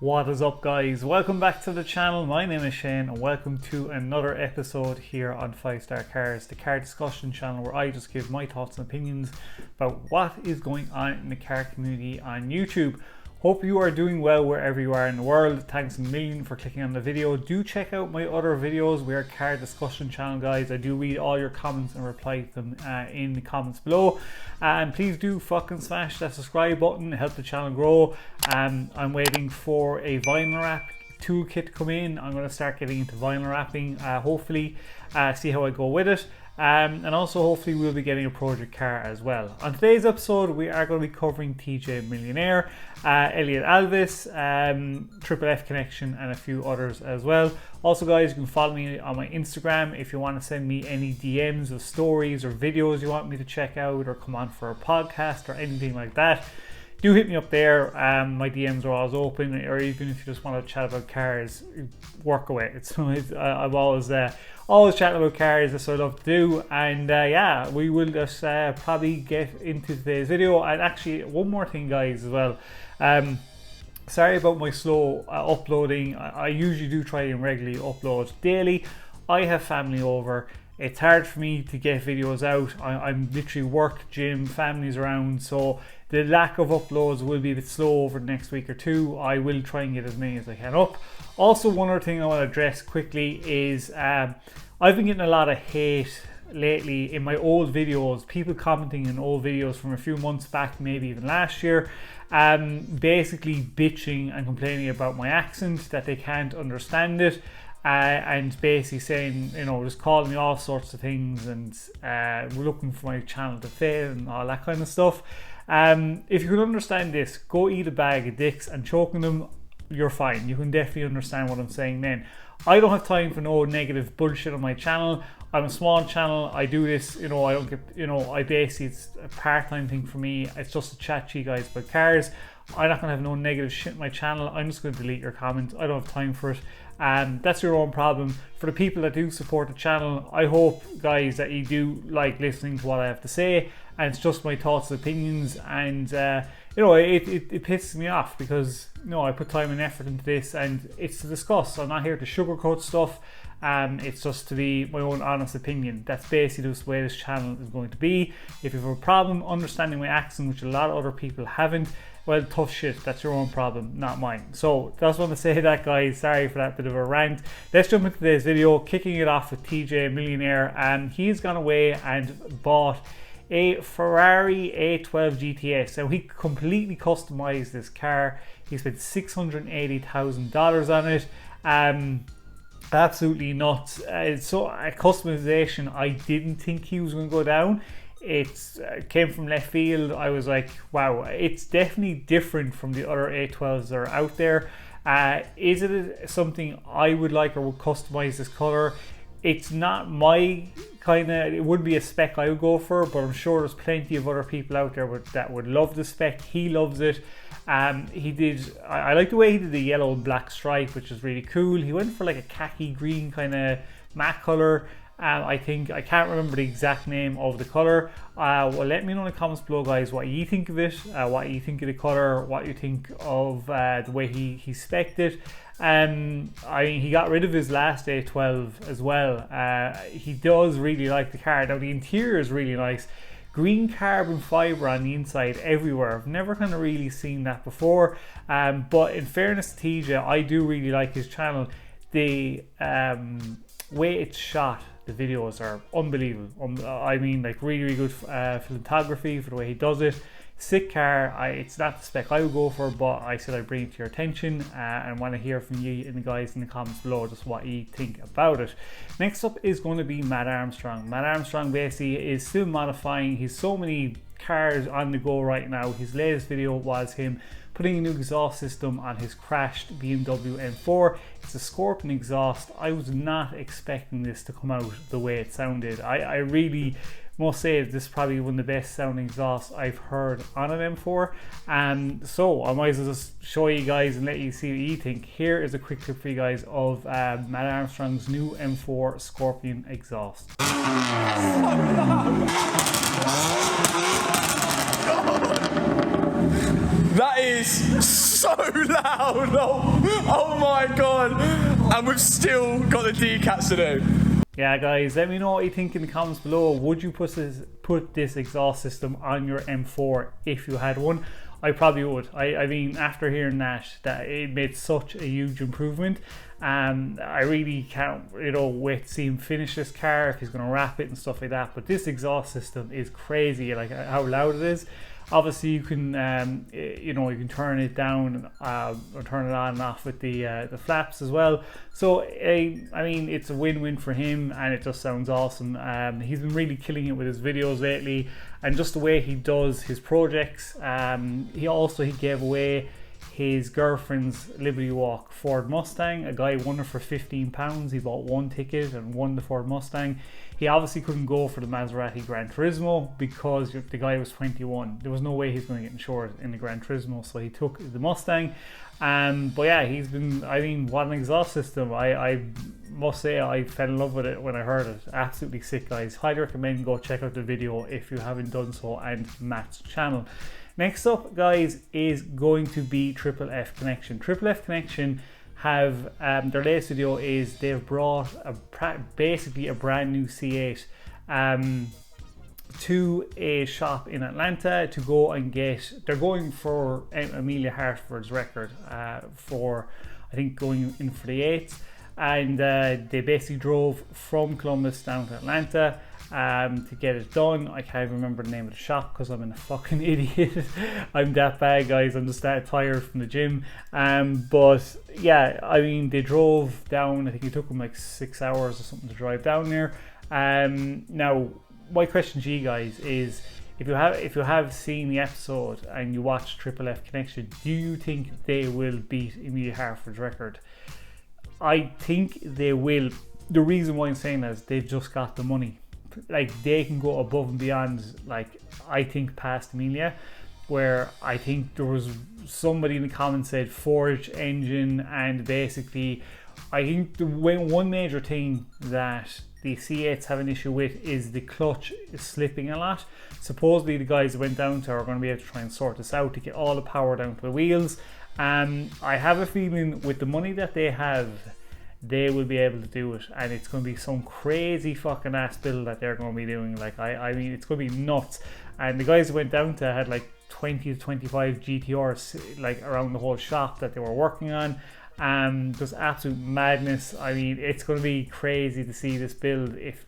What is up, guys? Welcome back to the channel. My name is Shane and welcome to another episode here on 5-Star Cars, the car discussion channel where I just give my thoughts and opinions about what is going on in the car community on YouTube. Hope you are doing well wherever you are in the world. Thanks a million for clicking on the video. Do check out my other videos. We are a car discussion channel, guys. I do read all your comments and reply to them in the comments below. And please do fucking smash that subscribe button, help the channel grow. I'm waiting for a vinyl wrap toolkit to come in. I'm going to start getting into vinyl wrapping, hopefully, see how I go with it. And also hopefully we'll be getting a project car as well. On today's episode we are going to be covering TJ Millionaire, Elliot Alvis, Triple F Connection and a few others as well. Also, guys, you can follow me on my Instagram if you want to send me any DMs of stories or videos you want me to check out or come on for a podcast or anything like that. Do hit me up there. My DMs are always open, or even if you just want to chat about cars, work away. I'm always chatting about cars. That's what I love to do. And yeah, we will just probably get into today's video. And actually, one more thing, guys, as well. Sorry about my slow uploading. I usually do try and regularly upload daily. I have family over. It's hard for me to get videos out. I'm literally work, gym, family's around, so the lack of uploads will be a bit slow over the next week or two. I will try and get as many as I can up. Also, one other thing I want to address quickly is I've been getting a lot of hate lately in my old videos, people commenting in old videos from a few months back, maybe even last year, basically bitching and complaining about my accent, that they can't understand it. And basically saying, you know, just calling me all sorts of things, and we're looking for my channel to fail and all that kind of stuff. If you can understand this, go eat a bag of dicks and choking them, you're fine. You can definitely understand what I'm saying then. I don't have time for no negative bullshit on my channel. I'm a small channel. I do this, you know, I don't get, you know, I basically, it's a part-time thing for me. It's just to chat to you guys about cars. I'm not going to have no negative shit on my channel. I'm just going to delete your comments. I don't have time for it. That's your own problem. For the people that do support the channel, I hope, guys, that you do like listening to what I have to say, and it's just my thoughts and opinions. And you know, it pisses me off because, you know, I put time and effort into this, and it's to discuss. I'm not here to sugarcoat stuff. It's just to be my own honest opinion. That's basically just the way this channel is going to be. If you have a problem understanding my accent, which a lot of other people haven't, well, tough shit, that's your own problem, not mine. So just want to say that, guys. Sorry for that bit of a rant. Let's jump into today's video, kicking it off with TJ Millionaire. He's gone away and bought a Ferrari A12 GTS. Now, he completely customized this car. He spent $680,000 on it. Absolutely nuts. So a customization I didn't think he was going to go down. It came from left field. I was like, wow, it's definitely different from the other A12s that are out there. Is it something I would like or would customize this color? It's not my kind of, it wouldn't be a spec I would go for, but I'm sure there's plenty of other people out there that would love the spec. He loves it. He did, I like the way he did the yellow and black stripe, which is really cool. He went for like a khaki green kind of matte color. I think, I can't remember the exact name of the color. Well, let me know in the comments below, guys, what you think of it, what you think of the color, what you think of the way he spec'd it. I mean, he got rid of his last A12 as well. He does really like the car. Now, the interior is really nice. Green carbon fiber on the inside everywhere. I've never kind of really seen that before. But in fairness to TJ, I do really like his channel. The way it's shot, the videos are unbelievable. I mean, like, really good photography for the way he does it. Sick car. It's not the spec I would go for, but I said I'd bring it to your attention and want to hear from you and the guys in the comments below just what you think about it. Next up is going to be Matt Armstrong. Matt Armstrong basically is still modifying. He's so many cars on the go right now. His latest video was him putting a new exhaust system on his crashed BMW M4. It's a Scorpion exhaust. I was not expecting this to come out the way it sounded. I really must say this is probably one of the best sounding exhausts I've heard on an M4. So I might as well just show you guys and let you see what you think. Here is a quick clip for you guys of Matt Armstrong's new M4 Scorpion exhaust. That is is so loud. Oh my God. And we've still got the decats to do. Yeah, guys, let me know what you think in the comments below. Would you put this exhaust system on your M4 if you had one? I probably would. I mean, after hearing that it made such a huge improvement. I really can't, wait to see him finish this car, if he's going to wrap it and stuff like that. But this exhaust system is crazy, like how loud it is. Obviously, you can, you can turn it down or turn it on and off with the flaps as well. So, I mean, it's a win-win for him, and it just sounds awesome. He's been really killing it with his videos lately, and just the way he does his projects. He gave away his girlfriend's Liberty Walk Ford Mustang. A guy won it for £15. He bought one ticket and won the Ford Mustang. He obviously couldn't go for the Maserati Gran Turismo because the guy was 21. There was no way he's going to get insured in the Gran Turismo, so he took the Mustang. But yeah, he's been, I mean, what an exhaust system. I must say I fell in love with it when I heard it. Absolutely sick, guys. Highly recommend go check out the video if you haven't done so, and Matt's channel. Next up, guys, is going to be Triple F Connection. Triple F Connection have their latest video is they've brought basically a brand new C8 to a shop in Atlanta to go and get. They're going for Amelia Hartford's record for, I think, going in for the 8th, and they basically drove from Columbus down to Atlanta to get it done. I can't remember the name of the shop because I'm a fucking idiot. I'm that bad, guys. I'm just that tired from the gym. But yeah, I mean, they drove down. I think it took them like 6 hours or something to drive down there. Now, my question to you guys is, if you have seen the episode and you watch Triple F Connection, do you think they will beat Amelia Hartford's record? I think they will. The reason why I'm saying that is they've just got the money. Like, they can go above and beyond, like, I think past Amelia, where I think there was somebody in the comments said forged engine, and basically I think the one major thing that the C8s have an issue with is the clutch is slipping a lot. Supposedly the guys that went down to are going to be able to try and sort this out to get all the power down to the wheels. I have a feeling with the money that they have, they will be able to do it, and it's going to be some crazy fucking ass build that they're going to be doing. Like, I mean, it's going to be nuts. And the guys who went down to had like 20 to 25 GTRs like around the whole shop that they were working on. Just absolute madness. I mean, it's going to be crazy to see this build. If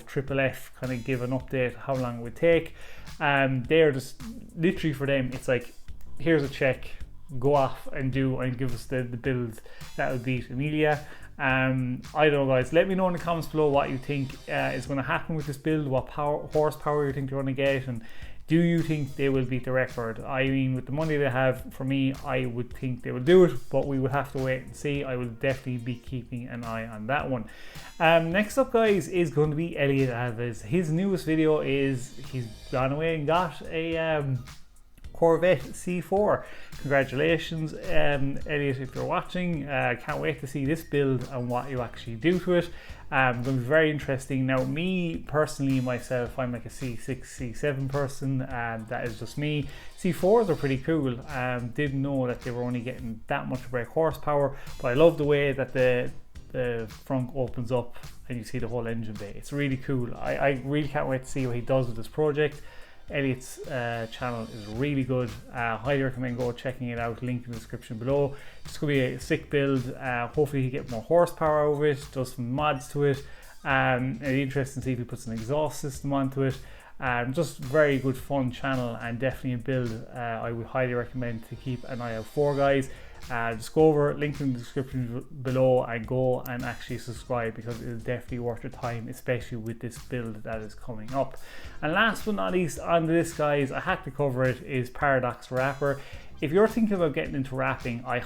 Triple F kind of give an update how long it would take. They're just literally, for them, it's like, here's a check, go off and give us the build that would beat Amelia. I don't know, guys. Let me know in the comments below what you think is going to happen with this build, what horsepower you think they're going to get, and do you think they will beat the record? I mean, with the money they have, for me, I would think they will do it, but we would have to wait and see. I will definitely be keeping an eye on that one. Next up, guys, is going to be Elliot Alves. His newest video is he's gone away and got a Corvette C4. Congratulations, Elliot, if you're watching. Can't wait to see this build and what you actually do to it. Going to be very interesting. Now, me personally, myself, I'm like a C6, C7 person. That is just me. C4s are pretty cool. Didn't know that they were only getting that much brake horsepower, but I love the way that the front opens up and you see the whole engine bay. It's really cool. I really can't wait to see what he does with this project. Elliot's channel is really good. Highly recommend go checking it out. Link in the description below. It's going to be a sick build. Hopefully he get more horsepower over it, does some mods to it. It'd be interesting to see if he puts an exhaust system onto it. Just very good fun channel, and definitely a build I would highly recommend to keep an eye out for, guys. Just go over, link in the description below, and go and actually subscribe, because it is definitely worth your time, especially with this build that is coming up. And last but not least on this, guys, I had to cover it, is Paradox Rapper. If you're thinking about getting into rapping, I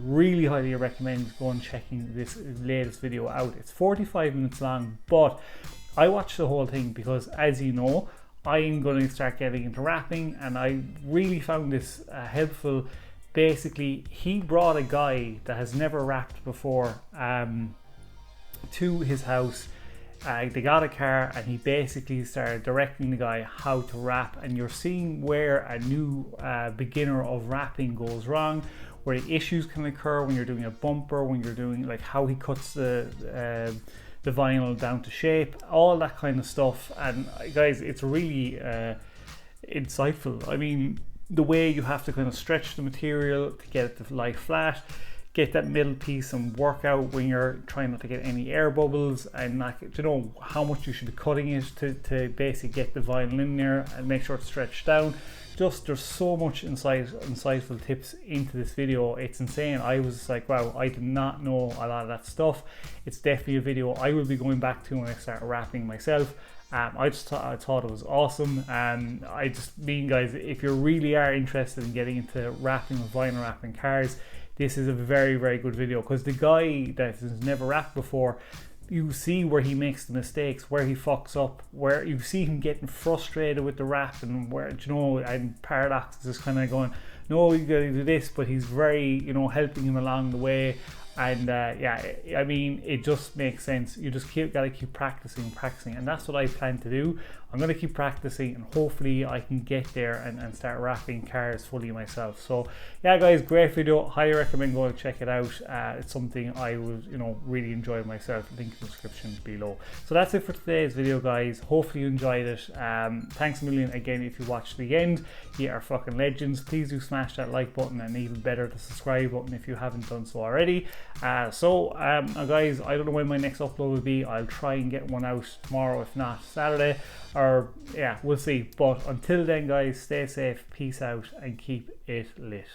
really highly recommend going checking this latest video out. It's 45 minutes long, but I watched the whole thing because, as you know, I'm going to start getting into rapping, and I really found this helpful. Basically, he brought a guy that has never rapped before to his house. they got a car, and he basically started directing the guy how to wrap, and you're seeing where a new beginner of wrapping goes wrong, where the issues can occur when you're doing a bumper, when you're doing like how he cuts the vinyl down to shape, all that kind of stuff. And guys, it's really insightful. I mean, the way you have to kind of stretch the material to get it to lie flat, get that middle piece and work out when you're trying not to get any air bubbles, and not get, how much you should be cutting it to basically get the vinyl in there and make sure it's stretched down. Just, there's so much insightful tips into this video. It's insane. I was like, wow, I did not know a lot of that stuff. It's definitely a video I will be going back to when I start wrapping myself. I thought it was awesome. I just mean, guys, if you really are interested in getting into wrapping with vinyl wrapping cars, this is a very, very good video, because the guy that has never wrapped before, you see where he makes the mistakes, where he fucks up, where you see him getting frustrated with the wrap, and where, and Paradox is kind of going, no, you gotta do this, but he's very, helping him along the way. And yeah, I mean, it just makes sense. You just gotta keep practicing, and that's what I plan to do. I'm gonna keep practicing, and hopefully I can get there and start wrapping cars fully myself. So yeah, guys, great video. Highly recommend going to check it out. It's something I would, really enjoy myself. Link in the description below. So that's it for today's video, guys. Hopefully you enjoyed it. Thanks a million again if you watched the end. You are fucking legends. Please do smash that like button, and even better, the subscribe button if you haven't done so already. Guys, I don't know when my next upload will be. I'll try and get one out tomorrow, if not Saturday, or yeah, we'll see. But until then, guys, stay safe, peace out, and keep it lit.